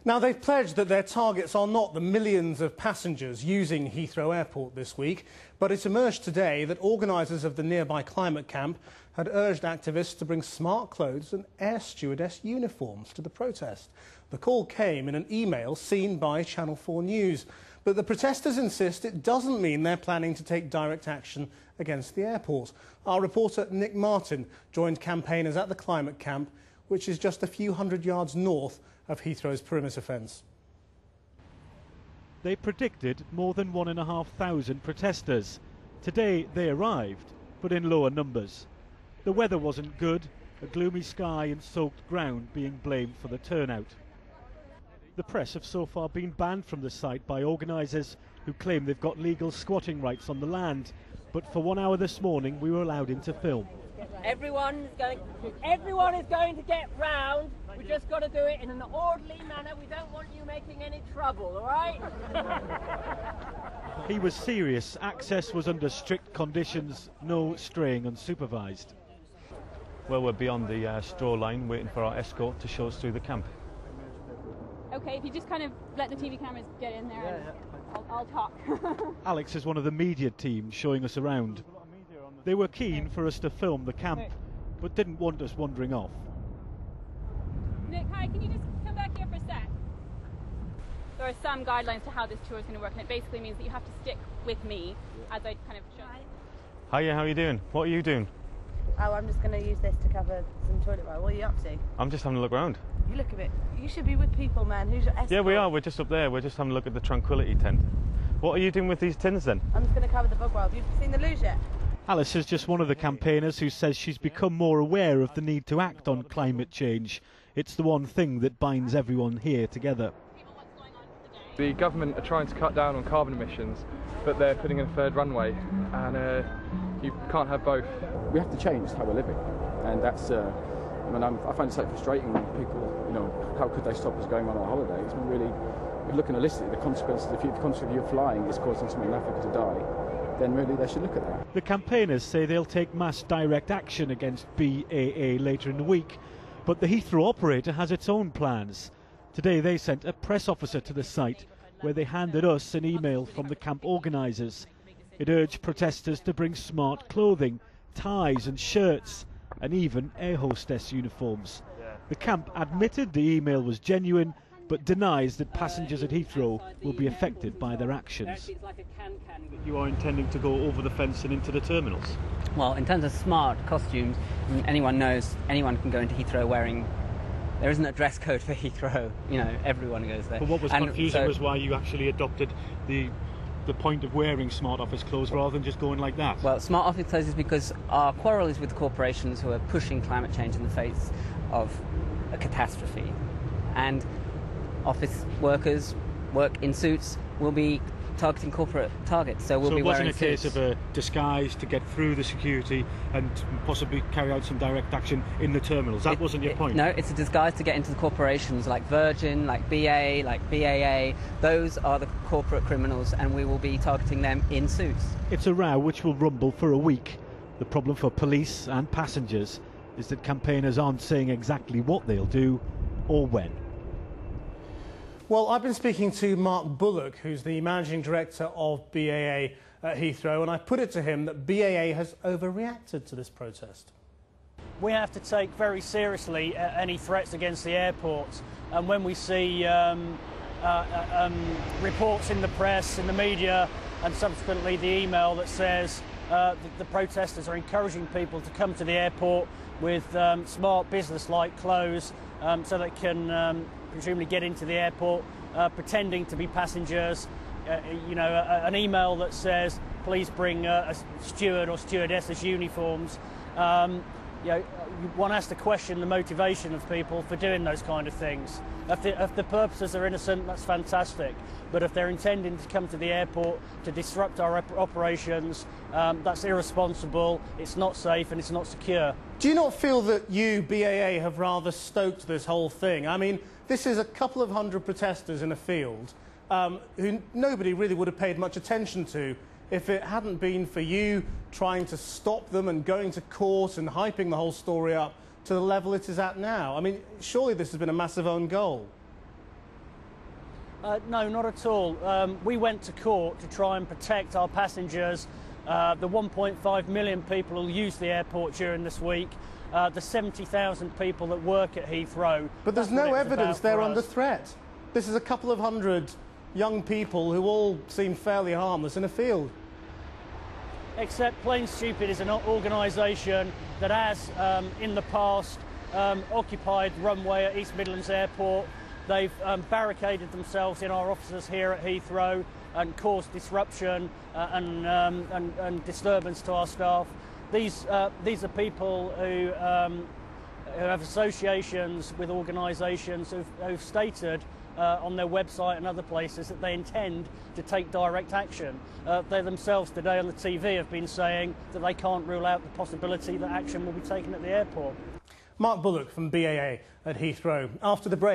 Now, they've pledged that their targets are not the millions of passengers using Heathrow Airport this week, but it emerged today that organisers of the nearby climate camp had urged activists to bring smart clothes and air stewardess uniforms to the protest. The call came in an email seen by Channel 4 News, but the protesters insist it doesn't mean they're planning to take direct action against the airport. Our reporter Nick Martin joined campaigners at the climate camp, which is just a few hundred yards north of Heathrow's perimeter fence. They predicted more than 1,500 protesters. Today they arrived, but in lower numbers. The weather wasn't good, a gloomy sky and soaked ground being blamed for the turnout. The press have so far been banned from the site by organisers who claim they've got legal squatting rights on the land, but for 1 hour this morning we were allowed in to film. Everyone is going to get round. We just got to do it in an orderly manner. We don't want you making any trouble, all right? He was serious. Access was under strict conditions, no straying unsupervised. Well, we're beyond the straw line, waiting for our escort to show us through the camp. Okay, if you just kind of let the TV cameras get in there, and I'll talk. Alex is one of the media team showing us around. They were keen for us to film the camp, but didn't want us wandering off. Nick, hi, can you just come back here for a sec? There are some guidelines to how this tour is going to work, and it basically means that you have to stick with me as I kind of show. Hiya, how are you doing? What are you doing? Oh, I'm just going to use this to cover some toilet roll. What are you up to? I'm just having a look around. You look a bit... You should be with people, man. Who's your escort? Yeah, we are. We're just up there. We're just having a look at the Tranquility tent. What are you doing with these tins then? I'm just going to cover the bug world. Have you seen the luge yet? Alice is just one of the campaigners who says she's become more aware of the need to act on climate change. It's the one thing that binds everyone here together. The government are trying to cut down on carbon emissions, but they're putting in a third runway, and you can't have both. We have to change how we're living, and that's. I find it so frustrating when people, how could they stop us going on our holidays? When really, we're looking holistically, the consequences. If the consequence of you flying is causing someone in Africa to die, then really they should look at that. The campaigners say they'll take mass direct action against BAA later in the week, but the Heathrow operator has its own plans. Today they sent a press officer to the site where they handed us an email from the camp organisers. It urged protesters to bring smart clothing, ties and shirts, and even air hostess uniforms. The camp admitted the email was genuine, but denies that passengers at Heathrow will be affected by their actions. You are intending to go over the fence and into the terminals? Well, in terms of smart costumes, anyone knows anyone can go into Heathrow wearing... There isn't a dress code for Heathrow, everyone goes there. But what was confusing was why you actually adopted the point of wearing smart office clothes rather than just going like that. Well, smart office clothes is because our quarrel is with the corporations who are pushing climate change in the face of a catastrophe. And office workers work in suits will be targeting corporate targets, so we'll be wearing suits. So it wasn't a case of a disguise to get through the security and possibly carry out some direct action in the terminals? That wasn't your point? No, it's a disguise to get into the corporations like Virgin, like BA, like BAA. Those are the corporate criminals, and we will be targeting them in suits. It's a row which will rumble for a week. The problem for police and passengers is that campaigners aren't saying exactly what they'll do or when. Well, I've been speaking to Mark Bullock, who's the managing director of BAA at Heathrow, and I put it to him that BAA has overreacted to this protest. We have to take very seriously any threats against the airport, and when we see reports in the press, in the media, and subsequently the email that says the protesters are encouraging people to come to the airport with smart business-like clothes so they can presumably get into the airport pretending to be passengers, an email that says please bring a steward or stewardess's uniforms. One has to question the motivation of people for doing those kind of things. If the purposes are innocent, that's fantastic. But if they're intending to come to the airport to disrupt our operations, that's irresponsible, it's not safe and it's not secure. Do you not feel that you, BAA, have rather stoked this whole thing? I mean, this is a couple of hundred protesters in a field who nobody really would have paid much attention to if it hadn't been for you trying to stop them and going to court and hyping the whole story up to the level it is at now. I mean, surely this has been a massive own goal. No, not at all. We went to court to try and protect our passengers, the 1.5 million people who use the airport during this week, the 70,000 people that work at Heathrow. But there's no evidence they're under threat. This is a couple of hundred young people who all seem fairly harmless in a field. Except Plain Stupid is an organisation that has, in the past, occupied the runway at East Midlands Airport. They've barricaded themselves in our offices here at Heathrow and caused disruption and disturbance to our staff. These are people who have associations with organisations who've stated on their website and other places that they intend to take direct action. They themselves today on the TV have been saying that they can't rule out the possibility that action will be taken at the airport. Mark Bullock from BAA at Heathrow. After the break.